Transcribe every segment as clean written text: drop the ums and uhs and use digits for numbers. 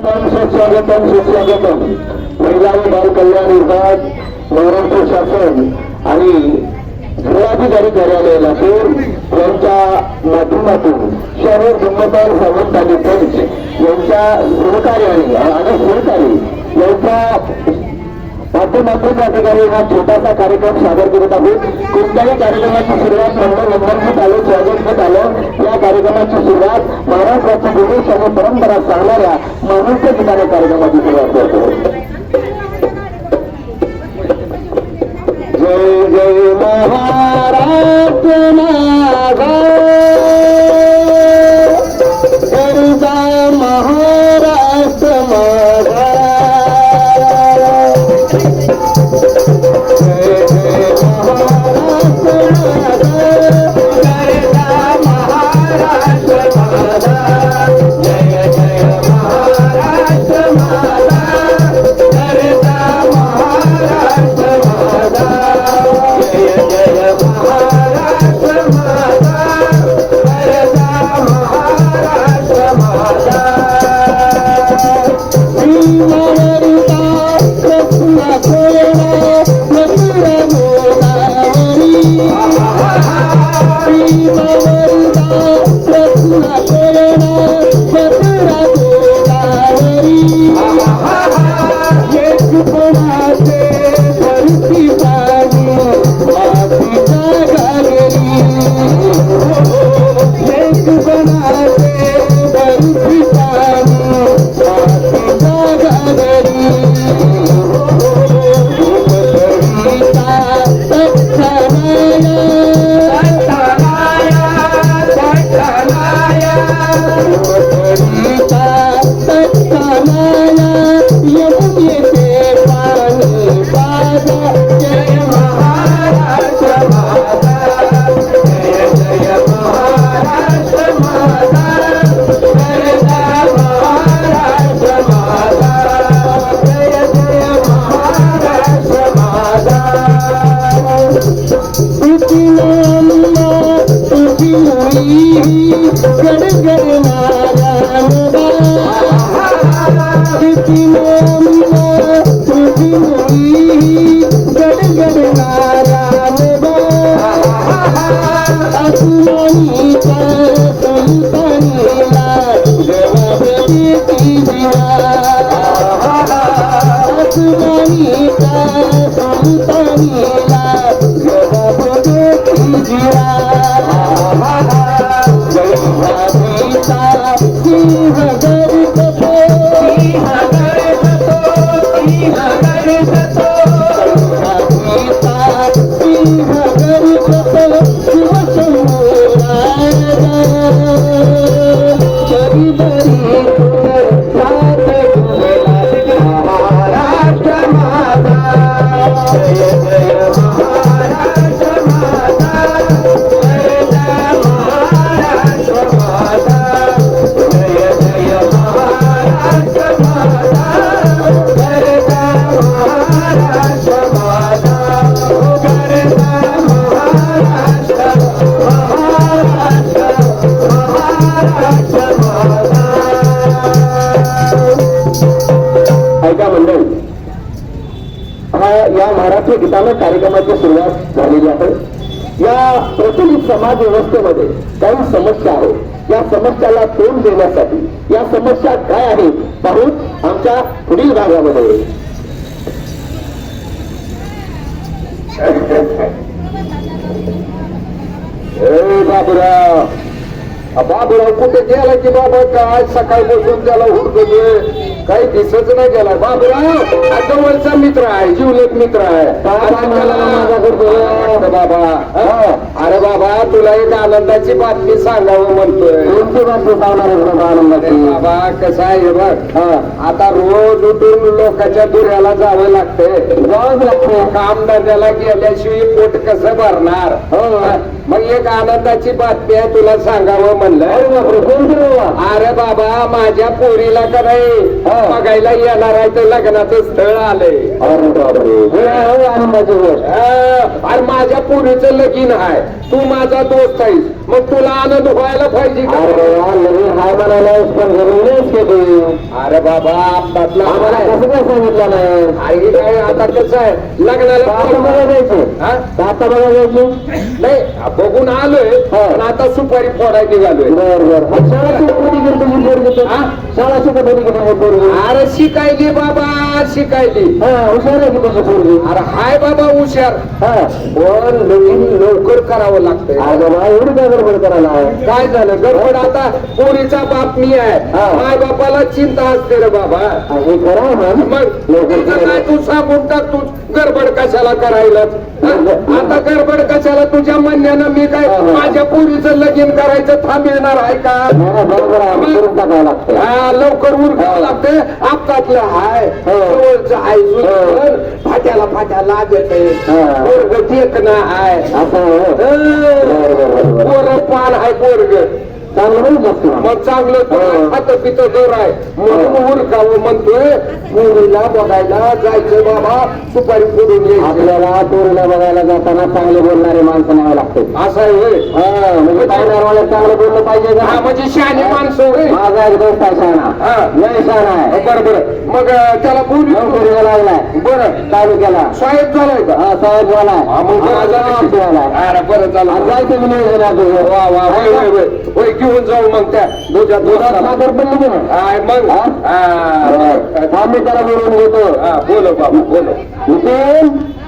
सुस्वागतम सुस्वागतम. महिला व बाल कल्याण विभाग, महाराष्ट्र शासन आणि जिल्हाधिकारी कार्यालय लातूर यांच्या माध्यमातून शहर धर्मपाल सावंत आणि पंच यांच्या सहकार्याने आणि सहकारी यांच्या माध्यमातून या ठिकाणी हा छोटासा कार्यक्रम सादर करत आहोत. कोणत्याही कार्यक्रमाची सुरुवात नंदनवंदनच आलं, स्वागत आलं. या कार्यक्रमाची सुरुवात महाराष्ट्राची विशेष आणि परंपरा सांगणाऱ्या महाराष्ट्र गीताने कार्यक्रमाची सुरुवात करतो. जय जय महाराष्ट्र माझा, गरजा महाराष्ट्र माझा. गीतानं कार्यक्रमाची सुरुवात झालेली आहे. या प्रचलित समाज व्यवस्थेमध्ये काही समस्या आहेत. या समस्याला तोंड देण्यासाठी या समस्या काय आहेत पाहून आमच्या पुढील भागामध्ये. बाबूराव कुठे गेला की बाबा काय सकाळ बसून त्याला हुडकतोय, काही दिसच नाही गेला. बाबूराव जवळचा मित्र आहे, जीवलग मित्र आहे बाबा. अरे बाबा तुला एक आनंदाची बातमी सांगावं म्हणतोय. कोणती बातमी सांगणार आनंदाची? बाबा कसं आहे बघ, आता रोज उठून लोकांच्या दुऱ्याला जावं लागतंय, रोज लागते. काम धंद्याला गेल्याशिवाय पोट कसं भरणार? मग एक आनंदाची बातमी आहे, तुला सांगावं म्हणलं. अरे बाबा माझ्या पोरीला का नाही बघायला येणार आहे, तर लग्नाचं स्थळ आलंय. आनंदाची गोष्ट. अरे माझ्या पोरीचं लगीन आहे, तू माझा दोस्त आहेस, मग तुला आनंद व्हायला पाहिजे का? लगीन हाय म्हणायला पण जरूर की तू. अरे बाबा आपल्यातला आम्हाला कसं काय सांगितलं नाही? आई काय आता कसं आहे लग्नाला आता बघा जायचं, हा? आता बघा जायचं. नाही बघून आलोय पण आता सुपारी फोडायला निघालोय. बर शाळा शिकत होती की तुम्ही पोरगी? हा? शाळा शिकत होती की तुम्ही पोरगी? अरे शिकायली बाबा शिकायली. हुशार आहे की तुझी पोरगी? अरे हाय बाबा हुशार, हा. पण लगीन लवकर करावं लागतंय. अरे बाबा एवढी काय गडबड करायला? काय झालं गडबड? आता पोरीचा बाप मी आहे, हा. माय बापाला चिंता असते रे बाबा. हे खरं आहे मग. मग लवकर तुझं काय तू सांगून टाक, तू गडबड कशाला करायला? आता गडबड कशाला? तुझ्या म्हणण्यानं मी काय माझ्या पोरीचं लगीन करायचं थांबणार आहे का? बरोबर आहे, करून टाकावं लागतं. हा लवकर उरकावं लागते. आपल्यातलं हाय जवळचं आहे, सुद्धा फाट्याला फाट्या लागत पोरग टेकणं आहे, पोरं पान आहे पोरग चांगलं नसतं. मग चांगलं खात पित दर आहे म्हणून उरकावं म्हणतोय. पोरीला बघायला जायचं बाबा, सुपारी फोडून यायची. आपल्याला पोरीला बघायला जाताना चांगले बोलणारे माणसं न्यावं लागते. असं आहे होय. म्हणजे पाहुण्याला चांगलं बोललं पाहिजे हा का? म्हणजे शहाणी माणसं होय. माझा एक दोस्त आहे शहाणा, हा. लय शहाणा आहे. बरं बरं मग त्याला बोलू पोरीला लागलाय बरं तालुक्याला. साहेब झालाय का? हा साहेब झालाय. हा, मग बरं झालं. अरे बरं झालं. जायचं मी नियोजन आहे तुझं. वा वा होय होय होय होय घेऊन जाऊ मग त्या दुधात दुधात साखर पडली की नाही? काय मग थांब मी त्याला बोलवून घेतो. बोलो बाबा बोलो.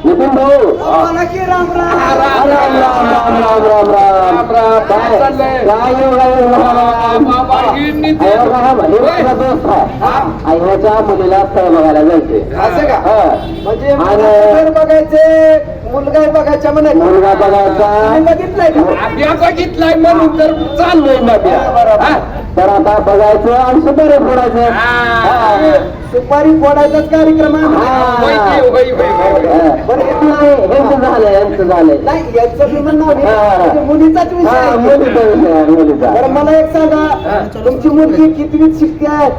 नितीन भाऊ, राम राम राम राम राम राम राम. काय चाललंय? काय योग आहे बाबा, ही नीती. दोस्त आहे. ह्याच्या मुलीला स्थळ बघायला जायचे. असं का? हा. म्हणजे आणि बघायचे, मुलगा बघायचा म्हणायचं. मुलगा बघायचा. बघितलंय का? आम्ही बघितलाय म्हणून तर चाललोय नद्या. तर आता बघायचं आणि सुपारी फोडायचं. सुपारी फोडायचाच कार्यक्रम आहे. बरं यांचं झालंय, यांचं झालंय. नाही याचं मी म्हणणार नाही. हा. म्हणजे मुलीचाच विषय हा, आहे. मुलीचा विषय आहे, मुलीचा. बरं मला एक सांगा, तुमची मुलगी कितवीत शिकते आहे?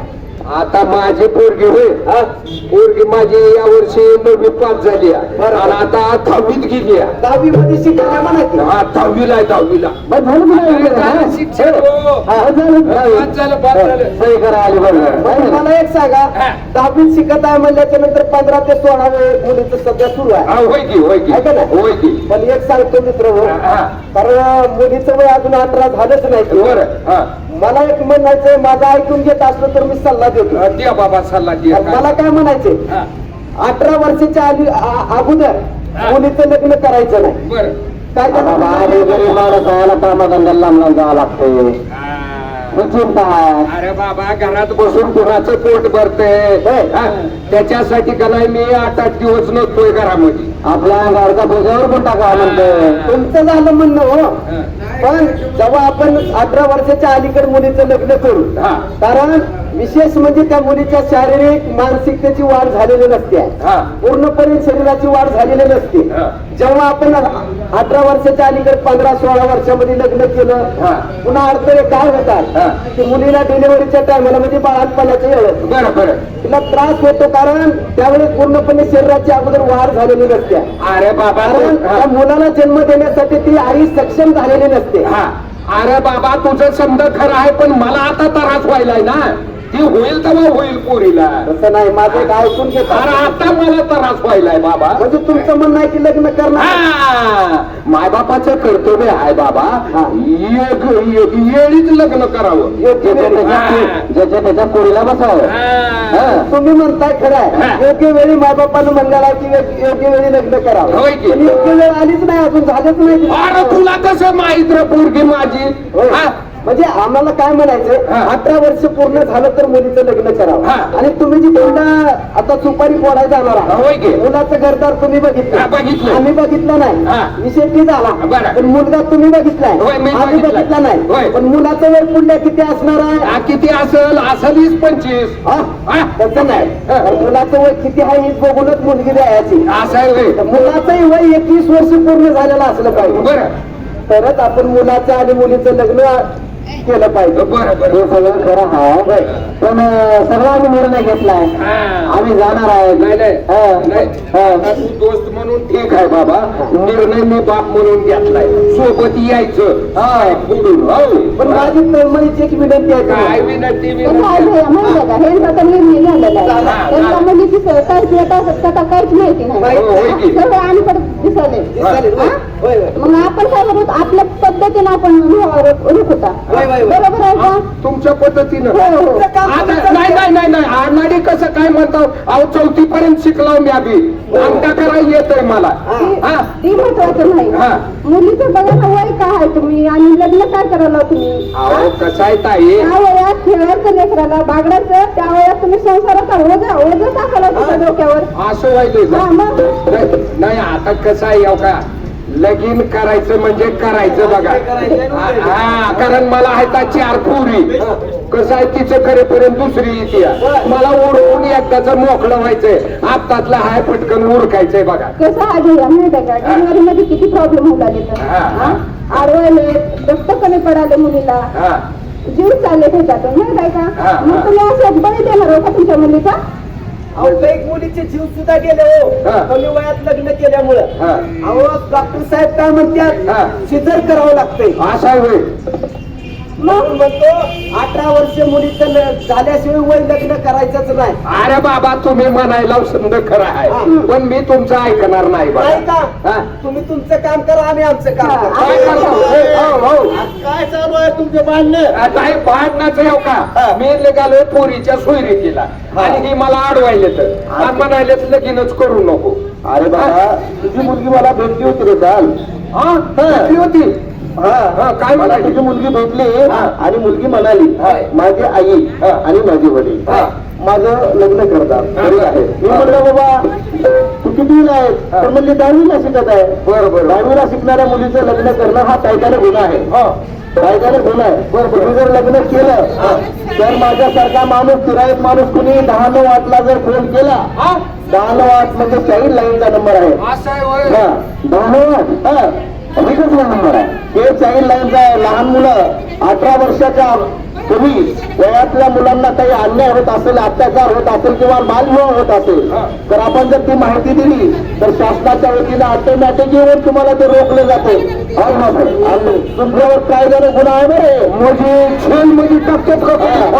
आता माझी पोरगी होय, पोरगी माझी या वर्षी 9वी पास झाली आहे. आणि आता 10वीत गेली आहे. 10वी मध्ये शिकल्या म्हणायची. हा 10वीला आहे 10वीला. बरं, झालं की नाही? झालं शिक्षण हो. हा, झालं. पास झालं पास झालं. सही करा आली बरोबर. बरं, मला एक सांगा, 10वीत शिकत आहे म्हणल्याच्या नंतर 15 ते 16 मुलीचं सध्या सुरू आहे. हा होय की होय की आहे का नाही? होय की. पण एक सांगतो मित्र हो, हा. कारण मुलीचं वय अजून 18 झालंच नाही. बरं हा मला एक म्हणायचंय, माझं ऐकून घेत असलं तर मी सल्ला देतो. द्या बाबा सल्ला द्या. मला काय म्हणायचंय, हा. 18 वर्षाच्या अगोदर मुलीचं लग्न करायचं नाही. बरं काय बाबा, करणार? आधी गरीब माणूस आहे, कामाधंद्याला लांब लांब जावं लागतंय. चिंता आहे. अरे बाबा घरात बसून कुणाचं पोट भरते त्याच्यासाठी का नाही मी 8-8 दिवस नसतोय घरामध्ये. आपल्या घरचा पूजावर पण टाका म्हणतोय. तुमचं झालं म्हणणं हो, पण जेव्हा आपण 18 वर्षाच्या अलीकडे मुलीचं लग्न करू, हा. कारण विशेष म्हणजे त्या मुलीच्या शारीरिक मानसिकतेची वाढ झालेली नसते, हा. पूर्णपणे शरीराची वाढ झालेली नसते. हा. जेव्हा आपण 18 वर्षाच्या अलीकडे 15-16 वर्षामध्ये लग्न केलं, हा. पुन्हा अडथळे काय होतात हा. की मुलीला डिलिव्हरीच्या टायमाला म्हणजे बाळातपणाच्या वेळेस बरं बरं. तिला त्रास होतो, कारण त्यावेळेस पूर्णपणे शरीराची अगोदर वाढ झालेली नसते. अरे बाबा कारण हा. त्या मुलाला जन्म देण्यासाठी ती आई सक्षम झालेली नसते. हा. अरे बाबा तुझं समज खरं आहे, पण मला आता त्रास व्हायलाय ना. ती होईल तेव्हा होईल पोरीला. तसं नाही, माझं एक ऐकून घेत. अरे आता मला त्रास व्हायलाय बाबा. म्हणजे तुमचं म्हणणं आहे की लग्न करणार? मायबापाचं कर्तव्य आहे बाबा, येळीच लग्न करावं. योग्य वेळी. ज्याच्या त्याच्या पोरीला बसावं. हा. तुम्ही म्हणताय खरं हा. आहे, योग्य वेळी मायबापानं म्हणलेला आहे की योग्य वेळी लग्न करावं. होय की. पण योग्य वेळ आलीच नाही, अजून झालंच नाही. अरे तुला कसं माहित रे पोरगी माझी? होय. हा. म्हणजे आम्हाला काय म्हणायचं, हा. 18 वर्ष पूर्ण झालं तर मुलीचं लग्न करावं. हा. आणि तुम्ही जी कोणता आता सुपारी फोडायला जाणार आहात, होय की. मुलाचं घरदार तुम्ही हा, बघितलं, बघितलं. आम्ही बघितलं नाही. हा. विषय ती झाला. बरं. पण मुलगा तुम्ही बघितलाय, होय, मी आम्ही बघितलाय. बघितला नाही. होय. पण मुलाचं वय पुढल्या किती असणार आहे? हा, किती असेल 20-25. हा? हा. तसं नाही. हा. तर मुलाचं वय किती आहे हे बघूनच मुलगी द्यायची. असं आहे होय. तर मुलाचंही वय 21 वर्ष पूर्ण झालेलं असलं पाहिजे, बरं तरच आपण मुलाचं आणि मुलीचं लग्न केलं पाहिजे. बरं हे बरं सगळं खरं आहे पण सगळं आम्ही निर्णय घेतलाय हा. आम्ही जाणार आहे नाही नाही हा. नाही. हा. आता तू दोस्त म्हणून ठीक आहे बाबा, निर्णय मी बाप म्हणून घेतलाय, सोबत यायचं हा. पुढून. हो पण माझी तळमळीची एक विनंती आहे काय तुम्हाला. विनंती पण काय विनंती भैया माहिती आहे का हे आता निर्णय झालेला हा, आहे त्यांच्या मुलीची काहीच आता काहीच माहिती नाही हो, होय की. सगळं आणि पण दिसले चालेल, होय, होय, होय. मग आपण काय करू आपल्या पद्धतीने आपण रुख होता होय, होय, होय. बरोबर आहे का तुमच्या पद्धतीनं. हो हो तुमचं काम आता तुम्ही नाही करता. नाही नाही नाही आणाडी कसं काय म्हणतो, अहो 4थी पर्यंत शिकलो मी आधी, आमका करायला येतंय मला. हा ती महत्वाचं नाही हा. मुलीचं बघा ना वय काय आहे तुम्ही आणि लग्न काय करायला तुम्ही अहो कसं आहे ताई, त्या वयात खेळायचं लेकराला बागडायचं त्या वयात तुम्ही संसाराचा ओझ टाकायला तुमच्या डोक्यावर असं व्हायलंय हा का? मग नाही आता कसं आहे हो का, लगीन करायचं म्हणजे करायचं बघा. हा कारण मला आहे त्या 4 पोरी, कसं आहे तिचं करेपर्यंत दुसरी येते, मला ओढवून एकदाच मोकळं व्हायचंय, आत्तातला हाय पटकन उरकायचंय बघा. कसं आहे भैया माहिती आहे का डिलिव्हरी मध्ये किती प्रॉब्लेम होऊ लागले तर हा. आडवायले रक्त कमी पडाले मुलीला हा जीव चालले त्याच्यातून माहित आहे हा, का मग तुम्ही असं बळी देणार हो का तुमच्या मुलीचा अहो एक मुलीचे जीव सुद्धा गेले हो हा. कमी वयात लग्न केल्यामुळं. हा. अहो डॉक्टर साहेब काय हा. म्हणतात सिजर करावं लागतंय. असं आहे होय. म्हणून म्हणतो 18 वर्ष मुलीचं झाल्याशिवाय वय लग्न करायचंच नाही. अरे बाबा तुम्ही म्हणायला समज खरं आहे, पण मी तुमचं ऐकणार नाही बघा. नाही का हा. तुम्ही तुमचं काम करा आम्ही आमचं काम हा. करू. काय करता? हो, हो. काय चालू आहे तुमचे भांडणं? आता हे भांडणाचं येऊ का, मी निघालोय पोरीच्या सोयरीकीला आणि ही मला अडवायले तर म्हणाले लगीनच करू नको. अरे बाबा तुझी मुलगी मला भेटली होती रे काल हा भेटली होती. हा, काय मला म्हणाली? तुझी मुलगी भेटली हा. आणि मुलगी म्हणाली हा. माझी आई हा. आणि माझे वडील हा. माझं लग्न करतात बरोबर आहे. मी म्हणलं बाबा तू कितीला आहे हा. तर म्हणली 10वीला शिकत आहे. बरोबर. 10वीला शिकणाऱ्या मुलीचं लग्न करणं हा कायद्याने गुन्हा आहे. हा. कायद्याने गुन्हा आहे. बरोबर. तुम्ही जर लग्न केलं तर माझ्यासारखा माणूस तिरायत माणूस कुणी 10-9-8 जर फोन केला, हा? 10-9-8 म्हणजे चाइल्ड लाईनचा नंबर आहे. असं आहे होय. हा, 10-9-8 हा अधिकच नंबर आहे. हे चाइल्ड लाईनचा आहे. लहान मुलं 18 वर्षाच्या पूर्वी वयातल्या मुलांना काही अन्याय होत असेल, अत्याचार होत असेल किंवा बालविवाह होत असेल तर आपण जर ती माहिती दिली तर शासनाच्या वतीने ऑटोमॅटिक येऊन तुम्हाला ते रोखले जाते. तुमच्यावर कायद्याने गुन्हा आहे बरे म्हणजे छेन मध्ये टपक्यात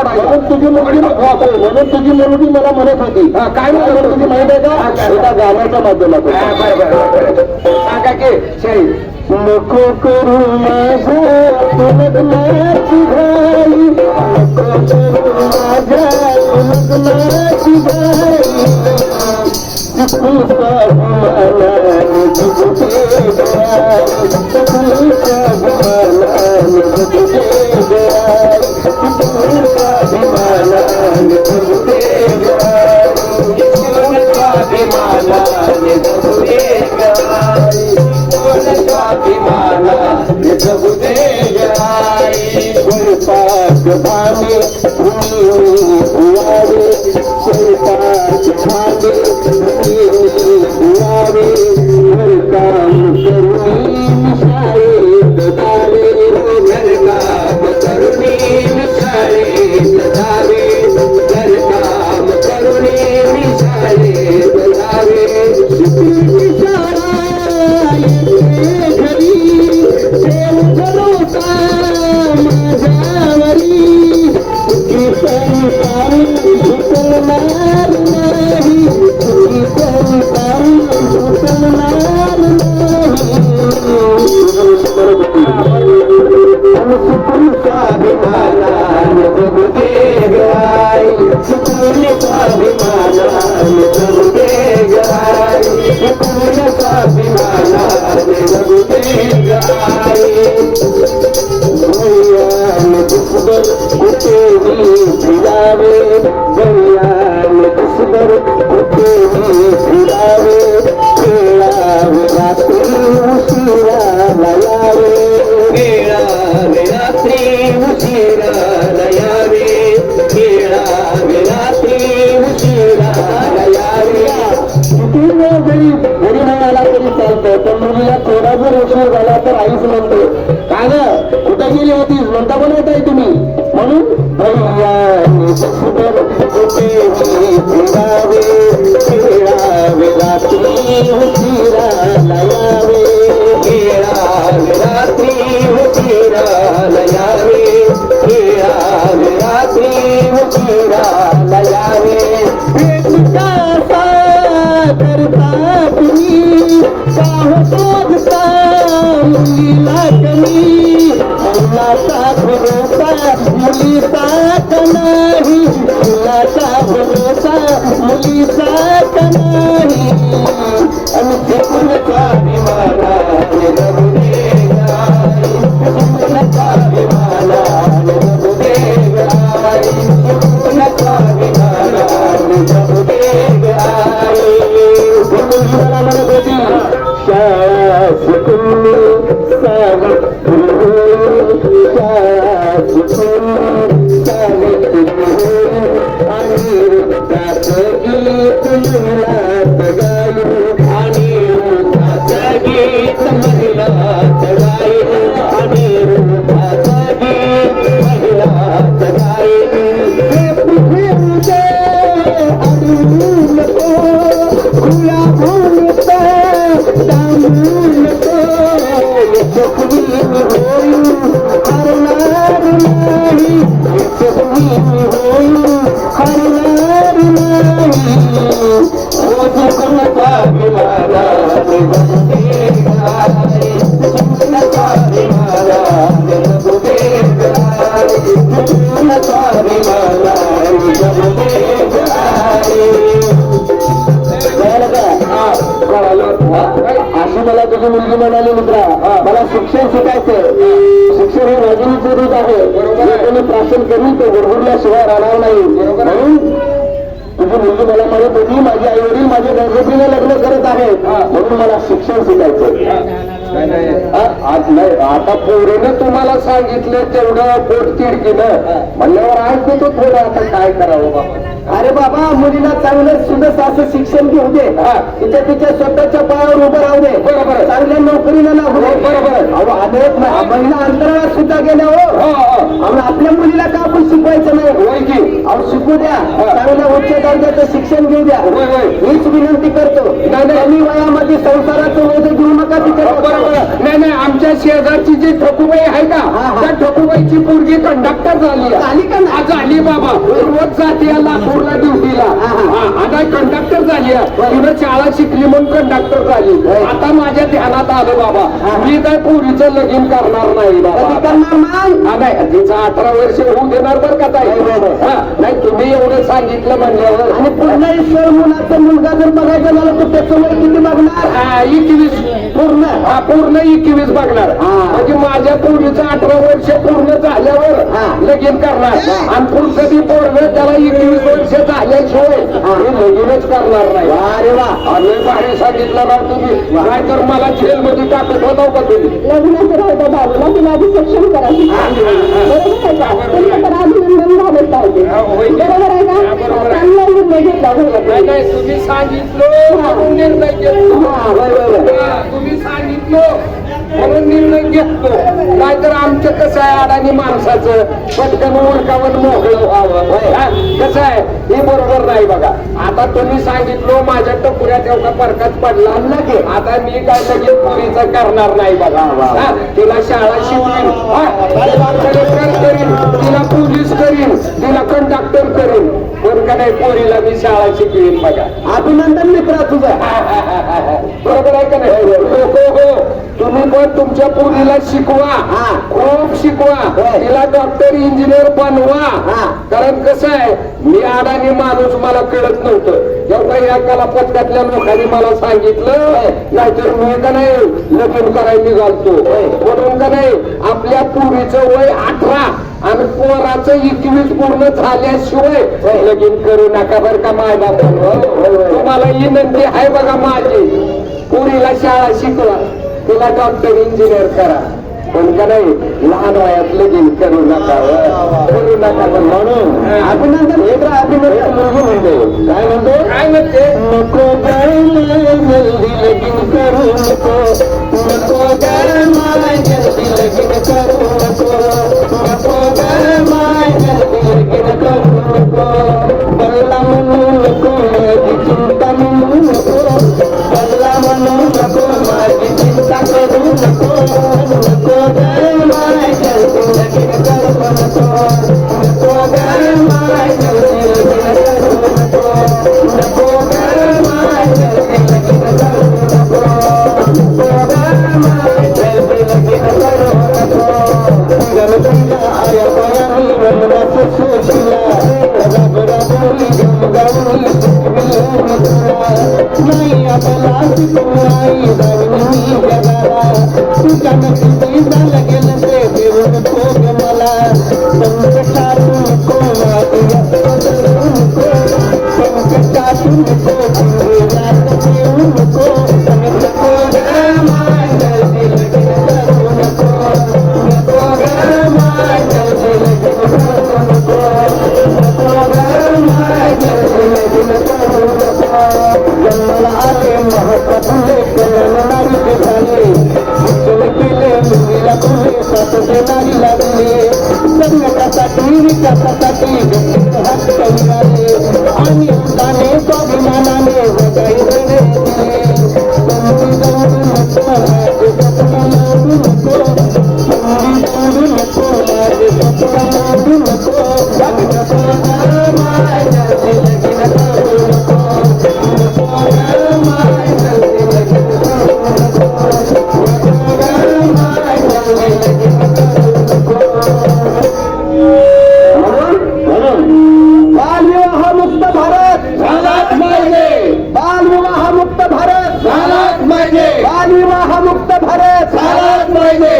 म्हणून तुझी मुलगी म्हणून तुझी मुलगी मला म्हणत होती. हा, काय म्हणत होती? तुझी माहिती आहे का एका गाण्याच्या माध्यमातून सांगा की शहीद. नको करू माझ्या लग्नाची घाई, नको करू माझ्या लग्नाची घाई, तुझा अभिमानाने तुझे गया, तुझा अभिमानाने तुझे गया, तुझा अभिमानाने तुझे गया, तुझा अभिमानाने तुझे गया, स्वयंपाक भांडे धुवावे, स्वयंपाक भांडे धुवावे, घरकाम करून शाळेत जावे, घरकाम करून शाळेत जावे, घरकाम करून शाळेत जावे, शाळा घरी नाही आला तरी चालतं, पण मुलीला थोडा जर उशीर झाला तर आईच म्हणते का ग कुठे केली होती म्हणता बनवत आहे तुम्ही म्हणून भैयाने सुंदर कुठेही फिरावे खेळावे रात्री उशिराला यावे खेळावे रात्री उशिराला यावे खेळावे रात्री उशिराला यावे कसा करता तुम्ही साहसा मुलीला कमी मुलाचा भरोसा मुलीचा नाही मुलाचा भरोसा मुलीचा नाही आणि शिकूनचा विमानाने जगू दे गाई शिकूनचा विमानाने जगू दे गाई शिकूनचा विमानाने जगू दे गाई मुलीला म्हणत होती शाळा शिकून सावित्री शाळा शिकून सावित्री आणि त्याच गीत महिलात गायू आणि त्याच गीत महिलात गायू आणि त्याच गीत महिलात गायू हे पृथ्वीचे अडू नको खुला भूमिका दामून नको यशस्वी होईल हरणार नाही यशस्वी होईल हरणार नाही रोज कोणता विमानाने जगते गाई कोणता विमानाने जगते गाई कोणता विमानाने जगते गाई अशी मला तुझी मुलगी म्हणाली मित्रा मला शिक्षण शिकायचंय शिक्षण हे राजनीचं रूप आहे जे कोणी प्राशन करील ते गुरगुरल्याशिवाय राहणार नाही म्हणून तुझी मुलगी मला म्हणत होती माझे आई वडील माझ्या गणपतीने लग्न करत आहेत म्हणून मला शिक्षण शिकायचं आज नाही आता पोरीनं तुम्हाला सांगितलं तेवढं पोट तिडकीनं म्हणल्यावर आज तो थोडं आता काय करावं बाबा अरे बाबा मुलीला चांगलं सुंदर असं शिक्षण घेऊ दे तिच्या स्वतःच्या पायावर उभं राहू दे बरोबर चांगल्या नोकरीला लागू दे बरोबर अहो अनेक महिला अंतराळात सुद्धा गेल्या हो अहो आपल्या मुलीला का आपण शिकवायचं नाही होय की अहो शिकू द्या चांगल्या उच्च दर्जाचं शिक्षण घेऊ द्या होय होय हीच विनंती करतो कमी वयामध्ये संसाराचं ओझं घेऊ नका तिच्या बरोबर नाही आमच्या शेजारची जी ठोकूबाई आहे का त्या ठोकूबाईची पोरगी कंडक्टर झाली झाली बाबा रोज जाते लातूरला ड्युटीला आता कंडक्टर झाली तिनं शाळा शिकली म्हणून कंडक्टर झाली आता माझ्या ध्यानात आलं बाबा मी काय पोरीचं लगीन करणार नाही बाबा करणार नाही तिचं 18 वर्ष होऊ देणार बरं का ताई नाही तुम्ही एवढं सांगितलं म्हणल्यावर आणि पुन्हा ईश्वर मुलाचा मुलगा जर बघायचा झाला तर त्याचं वय किती बघणार 21 पूर्ण 21 बघणार म्हणजे माझ्या पोरीचं 18 वर्ष पूर्ण झाल्यावर लगीन करणार आणि पुढचं ती पोरग त्याला 21 वर्ष झाल्याशिवाय हे लगीनच करणार नाही अरे वा अरे बाहेर सांगितलं ना तुम्ही नाहीतर मला जेलमध्ये टाकत होता का तुम्ही लग्नाचं राहतं बाबूला तिला आधी सक्षम करा बरोबर आहे का तुमचं तर अभिनंदन झालं पाहिजे बरोबर आहे का चांगला निर्णय घेतला नाही तुम्ही सांगितलं म्हणून निर्णय घेतलो तुम्ही सांगितलं म्हणून निर्णय घेतलो नाहीतर आमचं कसं आहे अडाणी माणसाचं पटकन उरकावर मोकळं व्हावं कसं आहे हे बरोबर नाही बघा आता तुम्ही सांगितलं माझ्या टपुऱ्यात एवढा फरकच पडला ना की आता मी काय लगेच पोरीचं करणार नाही बघा तिला शाळा शिकवीन तिला कलेक्टर करीन तिला पोलीस करीन तिला कंडक्टर करीन पण का नाही पोरीला मी शाळा शिकवीन बघा अभिनंदन मित्रा तुझं बरोबर आहे का नाही हो तुम्ही पण तुमच्या पोरीला शिकवा खूप शिकवा तिला डॉक्टर इंजिनियर बनवा कारण कसं आहे मी अडाणी माणूस मला कळत नव्हतं जेव्हा या कलापथकातल्या लोकांनी मला सांगितलं नाहीतर मी का नाही लग्न करायला निघालतो म्हणून का नाही आपल्या पोरीचं वय 18 आणि पोराचं 21 पूर्ण झाल्याशिवाय लगीन करू नका बरं का माझ्या तुम्हाला विनंती आहे बघा माझी पोरीला शाळा शिकवा तिला डॉक्टर इंजिनियर करा पण का नाही लहान वयात लगीन करू नका म्हणून अभिनंदन मित्रा अभिनंदन म्हणते काय म्हणते नको जल्दी लगीन करू नको नको जल्दी लगीन करू नको चिंता करू नको नको ग माय जल्दी लगीन करू नको नको ग माय जल्दी लगीन करू नको नको ग माय जल्दी लगीन करू नको नको ग माय जल्दी लगीन करू नको गमगीला आया पायानी वनवास सोशिला रब रबोली गमगमली सुखविलोनी तुला नाही आपला तुलाई दावणी जगाला तुझ्या नक्की लागेल ते देऊन भोग मला संकटातून नको माझ्या बदलू नको संकटातून नको रात देऊ नको नको ग माय जल्दी लगीन करू नको नको ग माय जल्दी लगीन करू नको नको ग माय जल्दी लगीन करू नको जन्माला आले महत्वाचे कल्याणकारी ते झाले उज्ज्वल केले मुलीला तुले साथ देणारी लागले संकटासाठी विकासासाठी गतीत हात कविराले आणि उदाने स्वाभिमानाने वजाई देणे दिले संधी दौडू नको माझे स्वप्न मोडू नको संधी दौडू नको माझे स्वप्न मोडू नको नको ग माय जल्दी लगीन करू नको नको ग माय जल्दी लगीन करू नको नको ग माय जल्दी लगीन करू नको बालविवाह मुक्त भारत झालाच पाहिजे बालविवाह मुक्त भारत झालाच पाहिजे बालविवाह मुक्त भारत झालाच पाहिजे